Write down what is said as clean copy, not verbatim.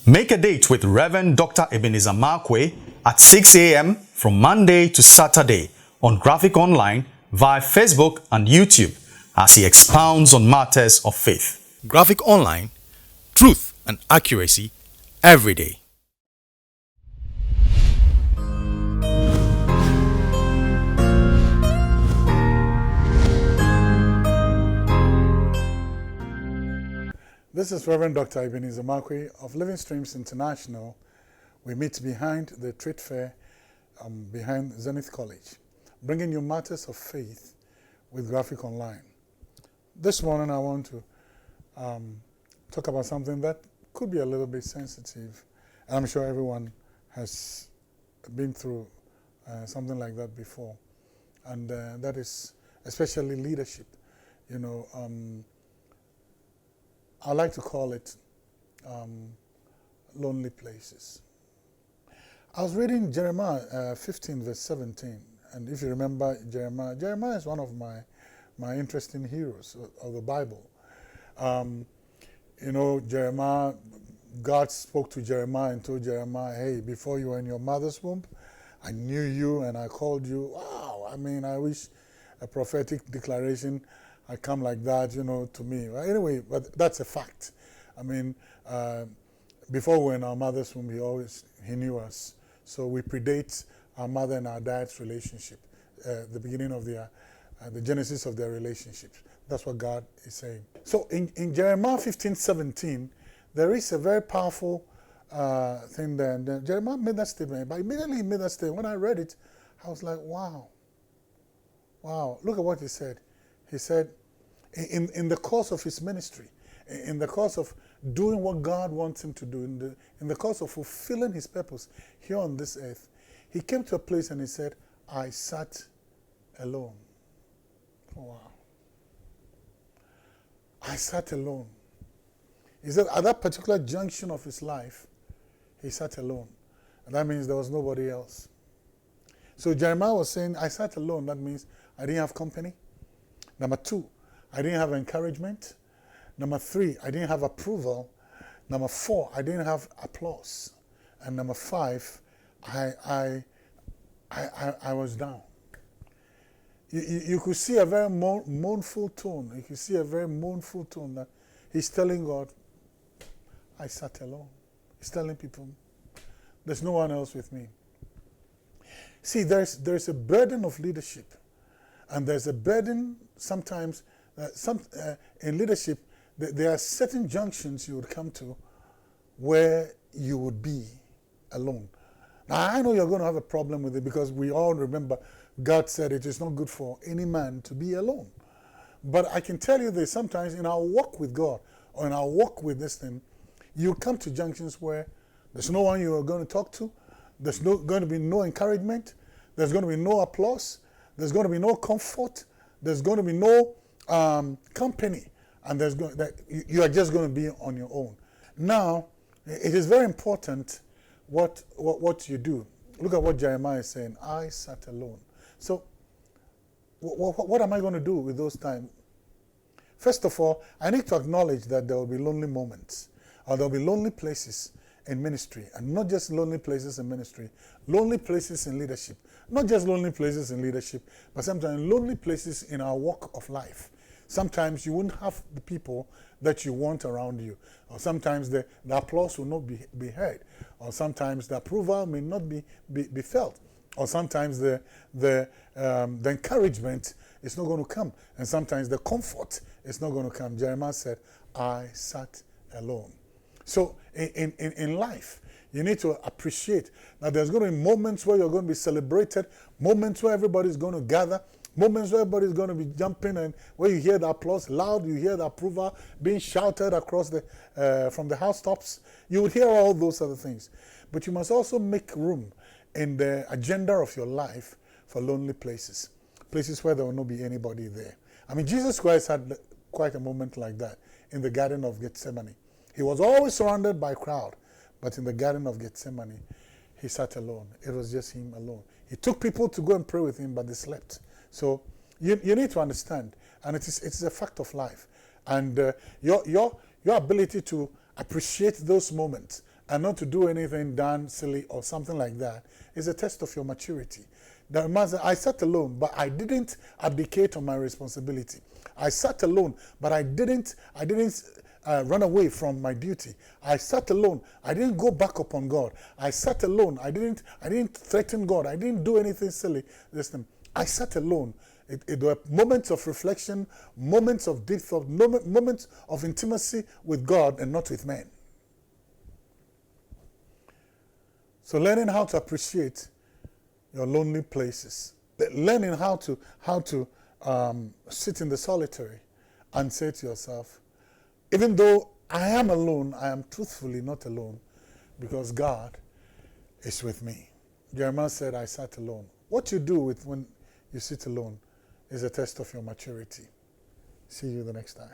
Make a date with Rev Dr Ebenezer Markwei at 6 a.m. from Monday to Saturday on Graphic Online via Facebook and YouTube as he expounds on matters of faith. Graphic Online, truth and accuracy every day. This is Rev Dr Ebenezer Markwei of Living Streams International. We meet behind the trade fair, behind Zenith College, bringing you matters of faith with Graphic Online. This morning I want to talk about something that could be a little bit sensitive. I'm sure everyone has been through something like that before, and that is especially leadership. I like to call it lonely places. I was reading Jeremiah 15 verse 17, and if you remember Jeremiah is one of my interesting heroes of the Bible. Jeremiah, God spoke to Jeremiah and told Jeremiah, hey, before you were in your mother's womb, I knew you and I called you. Wow, I wish a prophetic declaration I come like that, to me. Well, anyway, but that's a fact. Before we were in our mother's womb, he knew us. So we predate our mother and our dad's relationship, the beginning of the genesis of their relationship. That's what God is saying. So in Jeremiah 15:17, there is a very powerful thing there. And then Jeremiah made that statement, but immediately he made that statement. When I read it, I was like, wow, look at what he said. He said, in the course of his ministry, in the course of doing what God wants him to do, in the course of fulfilling his purpose here on this earth, he came to a place and he said, I sat alone. Oh, wow. I sat alone. He said at that particular junction of his life, he sat alone. And that means there was nobody else. So Jeremiah was saying, I sat alone. That means I didn't have company. Number 2, I didn't have encouragement. Number 3, I didn't have approval. Number 4, I didn't have applause. And number 5, I was down. You could see a very mournful tone. You could see a very mournful tone that he's telling God, I sat alone. He's telling people, there's no one else with me. See, there's a burden of leadership. And there's a burden sometimes, in leadership, there are certain junctions you would come to where you would be alone. Now, I know you're going to have a problem with it because we all remember God said it is not good for any man to be alone. But I can tell you this, sometimes in our walk with God or in our walk with this thing, you come to junctions where there's no one you are going to talk to, there's going to be no encouragement, there's going to be no applause, there's going to be no comfort, there's going to be no company, and you are just going to be on your own. Now, it is very important what you do. Look at what Jeremiah is saying, I sat alone. So, what am I going to do with those times? First of all, I need to acknowledge that there will be lonely moments, or there will be lonely places in ministry, and not just lonely places in ministry, lonely places in leadership. Not just lonely places in leadership, but sometimes lonely places in our walk of life. Sometimes you wouldn't have the people that you want around you, or sometimes the applause will not be heard, or sometimes the approval may not be felt, or sometimes the encouragement is not going to come, and sometimes the comfort is not going to come. Jeremiah said, I sat alone. So in life, you need to appreciate that there's going to be moments where you're going to be celebrated, moments where everybody's going to gather, moments where everybody's going to be jumping, and where you hear the applause loud, you hear the approval being shouted across from the housetops. You will hear all those other things. But you must also make room in the agenda of your life for lonely places, places where there will not be anybody there. Jesus Christ had quite a moment like that in the Garden of Gethsemane. He was always surrounded by a crowd, but in the Garden of Gethsemane, he sat alone. It was just him alone. He took people to go and pray with him, but they slept. So you need to understand, and it's a fact of life. And your ability to appreciate those moments and not to do anything done silly or something like that is a test of your maturity. I sat alone, but I didn't abdicate on my responsibility. I sat alone, but I didn't run away from my duty. I sat alone. I didn't go back upon God. I sat alone. I didn't threaten God. I didn't do anything silly. Listen, I sat alone. It were moments of reflection, moments of deep thought, moments of intimacy with God and not with men. So learning how to appreciate your lonely places, learning how to sit in the solitary and say to yourself, even though I am alone, I am truthfully not alone because God is with me. Jeremiah said, I sat alone. What you do when you sit alone is a test of your maturity. See you the next time.